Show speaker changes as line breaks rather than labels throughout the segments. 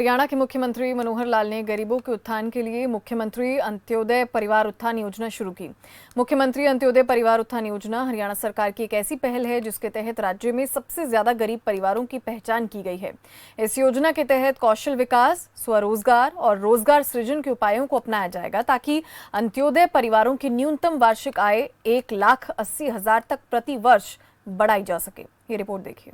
हरियाणा के मुख्यमंत्री मनोहर लाल ने गरीबों के उत्थान के लिए मुख्यमंत्री अंत्योदय परिवार उत्थान योजना शुरू की। मुख्यमंत्री अंत्योदय परिवार उत्थान योजना हरियाणा सरकार की एक ऐसी पहल है जिसके तहत राज्य में सबसे ज्यादा गरीब परिवारों की पहचान की गई है। इस योजना के तहत कौशल विकास, स्वरोजगार और रोजगार सृजन के उपायों को अपनाया जाएगा ताकि अंत्योदय परिवारों की न्यूनतम वार्षिक आय 1,80,000 तक प्रति वर्ष बढ़ाई जा सके। ये रिपोर्ट देखिए।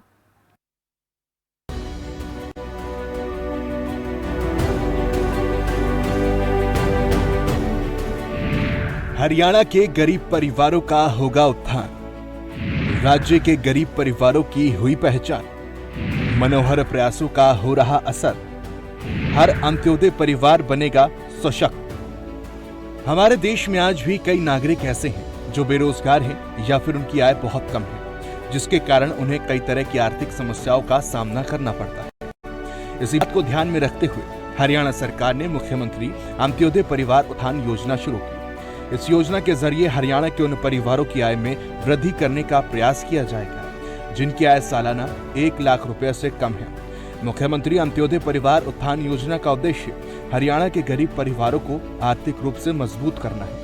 हरियाणा के गरीब परिवारों का होगा उत्थान, राज्य के गरीब परिवारों की हुई पहचान, मनोहर प्रयासों का हो रहा असर, हर अंत्योदय परिवार बनेगा सशक्त। हमारे देश में आज भी कई नागरिक ऐसे हैं जो बेरोजगार हैं या फिर उनकी आय बहुत कम है, जिसके कारण उन्हें कई तरह की आर्थिक समस्याओं का सामना करना पड़ता है। इसी बात को ध्यान में रखते हुए हरियाणा सरकार ने मुख्यमंत्री अंत्योदय परिवार उत्थान योजना शुरू की। इस योजना के जरिए हरियाणा के उन परिवारों की आय में वृद्धि करने का प्रयास किया जाएगा जिनकी आय सालाना 1 लाख रुपए से कम है। मुख्यमंत्री अंत्योदय परिवार उत्थान योजना का उद्देश्य हरियाणा के गरीब परिवारों को आर्थिक रूप से मजबूत करना है।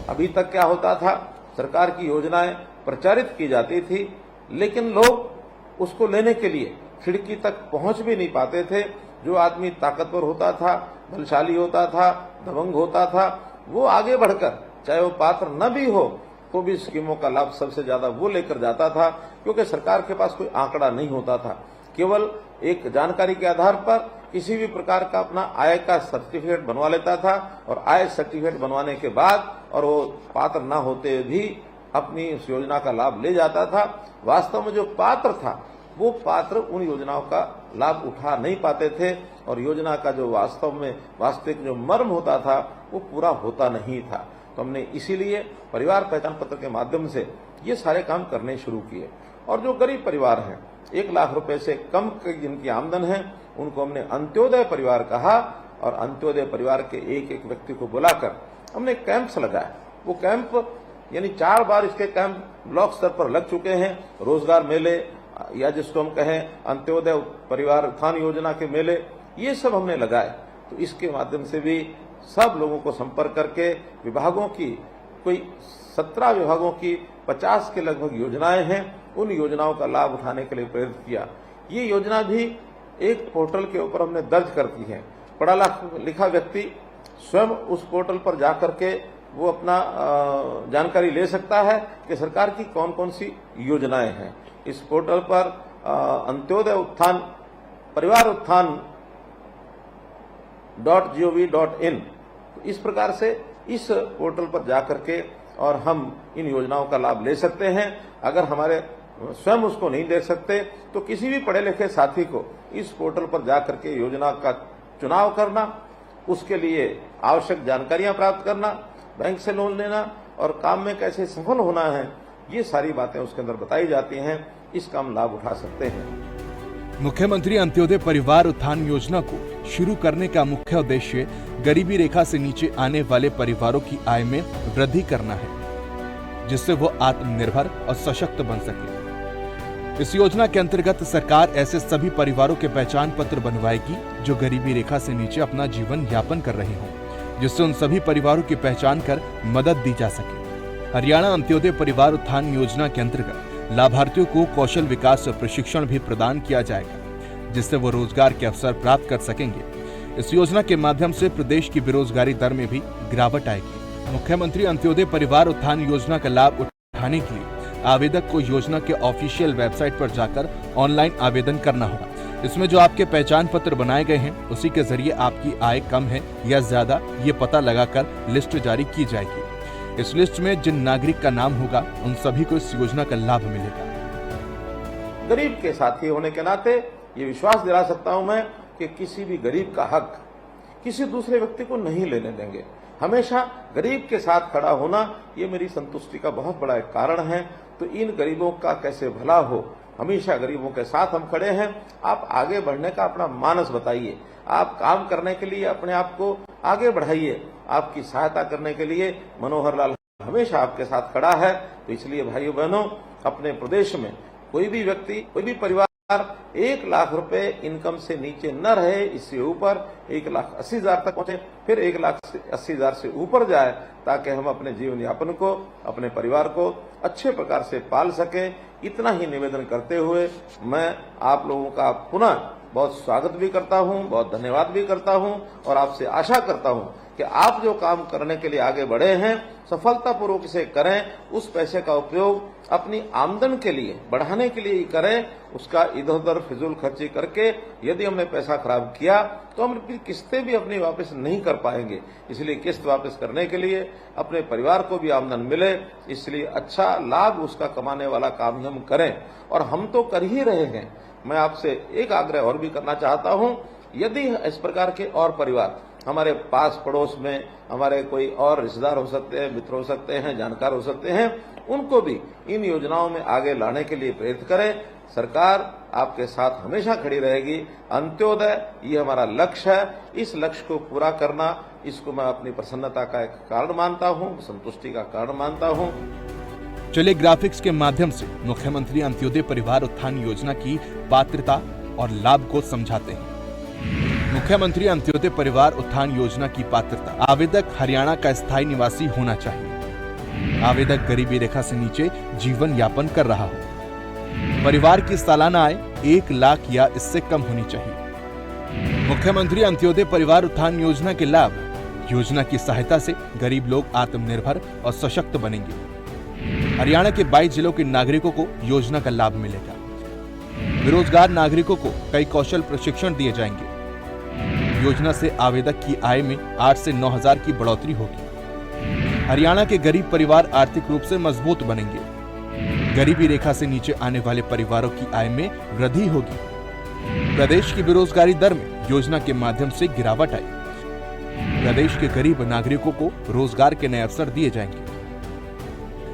अभी तक क्या होता था, सरकार की योजनाएं प्रचारित की जाती थी, लेकिन लोग उसको लेने के लिए खिड़की तक पहुंच भी नहीं पाते थे। जो आदमी ताकतवर होता था, बलशाली होता था, दबंग होता था, वो आगे बढ़कर, चाहे वो पात्र न भी हो, तो भी स्कीमों का लाभ सबसे ज्यादा वो लेकर जाता था, क्योंकि सरकार के पास कोई आंकड़ा नहीं होता था। केवल एक जानकारी के आधार पर किसी भी प्रकार का अपना आय का सर्टिफिकेट बनवा लेता था और आय सर्टिफिकेट बनवाने के बाद और वो पात्र न होते भी अपनी इस योजना का लाभ ले जाता था। वास्तव में जो पात्र था वो पात्र उन योजनाओं का लाभ उठा नहीं पाते थे और योजना का जो वास्तव में वास्तविक जो मर्म होता था वो पूरा होता नहीं था। तो हमने इसीलिए परिवार पहचान पत्र के माध्यम से ये सारे काम करने शुरू किए। और जो गरीब परिवार हैं, 1 लाख रुपए से कम जिनकी आमदन है, उनको हमने अंत्योदय परिवार कहा और अंत्योदय परिवार के एक एक व्यक्ति को बुलाकर हमने कैंप्स लगाए। वो कैंप यानी 4 बार इसके कैंप ब्लॉक स्तर पर लग चुके हैं। रोजगार मेले या जिसको हम कहें अंत्योदय परिवार उत्थान योजना के मेले, ये सब हमने लगाए। तो इसके माध्यम से भी सब लोगों को संपर्क करके विभागों की कोई 17 विभागों की 50 के लगभग योजनाएं हैं, उन योजनाओं का लाभ उठाने के लिए प्रेरित किया। ये योजना भी एक पोर्टल के ऊपर हमने दर्ज कर दी है। पढ़ा लिखा व्यक्ति स्वयं उस पोर्टल पर जाकर के वो अपना जानकारी ले सकता है कि सरकार की कौन कौन सी योजनाएं हैं। इस पोर्टल पर अंत्योदय उत्थान परिवार उत्थान .gov.in, इस प्रकार से इस पोर्टल पर जाकर के और हम इन योजनाओं का लाभ ले सकते हैं। अगर हमारे स्वयं उसको नहीं ले सकते तो किसी भी पढ़े लिखे साथी को इस पोर्टल पर जाकर के योजना का चुनाव करना, उसके लिए आवश्यक जानकारियां प्राप्त करना, बैंक से लोन लेना और काम में कैसे सफल होना है, ये सारी बातें उसके अंदर बताई जाती हैं। इसका हम लाभ उठा सकते हैं।
मुख्यमंत्री अंत्योदय परिवार उत्थान योजना को शुरू करने का मुख्य उद्देश्य गरीबी रेखा से नीचे आने वाले परिवारों की आय में वृद्धि करना है, जिससे वो आत्मनिर्भर और सशक्त बन सके। इस योजना के अंतर्गत सरकार ऐसे सभी परिवारों के पहचान पत्र बनवाएगी जो गरीबी रेखा से नीचे अपना जीवन यापन कर रहे हों, जिससे उन सभी परिवारों की पहचान कर मदद दी जा सके। हरियाणा अंत्योदय परिवार उत्थान योजना के अंतर्गत लाभार्थियों को कौशल विकास प्रशिक्षण भी प्रदान किया जाएगा, जिससे वो रोजगार के अवसर प्राप्त कर सकेंगे। इस योजना के माध्यम से प्रदेश की बेरोजगारी दर में भी गिरावट आएगी। मुख्यमंत्री अंत्योदय परिवार उत्थान योजना का लाभ उठाने के लिए आवेदक को योजना के ऑफिशियल वेबसाइट पर जाकर ऑनलाइन आवेदन करना होगा। इसमें जो आपके पहचान पत्र बनाए गए हैं उसी के जरिए आपकी आय कम है या ज्यादा ये पता लगाकर लिस्ट जारी की जाएगी। इस लिस्ट में जिन नागरिक का नाम होगा उन सभी को इस योजना का लाभ मिलेगा।
गरीब के साथी होने के नाते ये विश्वास दिला सकता हूं मैं कि किसी भी गरीब का हक किसी दूसरे व्यक्ति को नहीं लेने देंगे। हमेशा गरीब के साथ खड़ा होना ये मेरी संतुष्टि का बहुत बड़ा एक कारण है। तो इन गरीबों का कैसे भला हो, हमेशा गरीबों के साथ हम खड़े हैं। आप आगे बढ़ने का अपना मानस बताइए, आप काम करने के लिए अपने आप को आगे बढ़ाइए। आपकी सहायता करने के लिए मनोहर लाल हमेशा आपके साथ खड़ा है। तो इसलिए भाइयों बहनों, अपने प्रदेश में कोई भी व्यक्ति, कोई भी परिवार 1 लाख रुपए इनकम से नीचे न रहे, इससे ऊपर 1,80,000 तक पहुंचे, फिर 1,80,000 से ऊपर जाए, ताकि हम अपने जीवन यापन को, अपने परिवार को अच्छे प्रकार से पाल सके। इतना ही निवेदन करते हुए मैं आप लोगों का पुनः बहुत स्वागत भी करता हूं, बहुत धन्यवाद भी करता हूं और आपसे आशा करता हूं कि आप जो काम करने के लिए आगे बढ़े हैं सफलतापूर्वक इसे करें। उस पैसे का उपयोग अपनी आमदन के लिए बढ़ाने के लिए ही करें। उसका इधर उधर फिजूल खर्ची करके यदि हमने पैसा खराब किया तो हम अपनी किस्तें भी अपनी वापस नहीं कर पाएंगे। इसलिए किस्त वापस करने के लिए अपने परिवार को भी आमदन मिले, इसलिए अच्छा लाभ उसका कमाने वाला काम ही हम करें, और हम तो कर ही रहे हैं। मैं आपसे एक आग्रह और भी करना चाहता हूं, यदि इस प्रकार के और परिवार हमारे पास पड़ोस में, हमारे कोई और रिश्तेदार हो सकते हैं, मित्र हो सकते हैं, जानकार हो सकते हैं, उनको भी इन योजनाओं में आगे लाने के लिए प्रेरित करें। सरकार आपके साथ हमेशा खड़ी रहेगी। अंत्योदय ये हमारा लक्ष्य है। इस लक्ष्य को पूरा करना, इसको मैं अपनी प्रसन्नता का एक कारण मानता हूं, संतुष्टि का कारण मानता हूं।
चलिए ग्राफिक्स के माध्यम से मुख्यमंत्री अंत्योदय परिवार उत्थान योजना की पात्रता और लाभ को समझाते हैं। मुख्यमंत्री अंत्योदय परिवार उत्थान योजना की पात्रता: आवेदक हरियाणा का स्थायी निवासी होना चाहिए। आवेदक गरीबी रेखा से नीचे जीवन यापन कर रहा हो। परिवार की सालाना आय 1 लाख या इससे कम होनी चाहिए। मुख्यमंत्री अंत्योदय परिवार उत्थान योजना के लाभ: योजना की सहायता से गरीब लोग आत्मनिर्भर और सशक्त बनेंगे। हरियाणा के 22 जिलों के नागरिकों को योजना का लाभ मिलेगा। बेरोजगार नागरिकों को कई कौशल प्रशिक्षण दिए जाएंगे। योजना से आवेदक की आय में 8 से 9 हजार की बढ़ोतरी होगी। हरियाणा के गरीब परिवार आर्थिक रूप से मजबूत बनेंगे। गरीबी रेखा से नीचे आने वाले परिवारों की आय में वृद्धि होगी। प्रदेश की बेरोजगारी दर में योजना के माध्यम से गिरावट आई। प्रदेश के गरीब नागरिकों को रोजगार के नए अवसर दिए जाएंगे।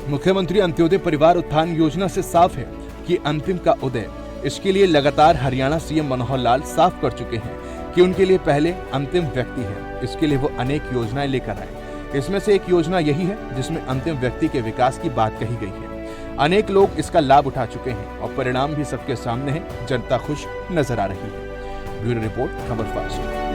मुख्यमंत्री अंत्योदय परिवार उत्थान योजना से साफ है कि अंतिम का उदय। इसके लिए लगातार हरियाणा सीएम मनोहर लाल साफ कर चुके हैं कि उनके लिए पहले अंतिम व्यक्ति है। इसके लिए वो अनेक योजनाएं लेकर आए। इसमें से एक योजना यही है जिसमें अंतिम व्यक्ति के विकास की बात कही गई है। अनेक लोग इसका लाभ उठा चुके हैं और परिणाम भी सबके सामने है। जनता खुश नजर आ रही है। ब्यूरो रिपोर्ट, खबर फास्ट।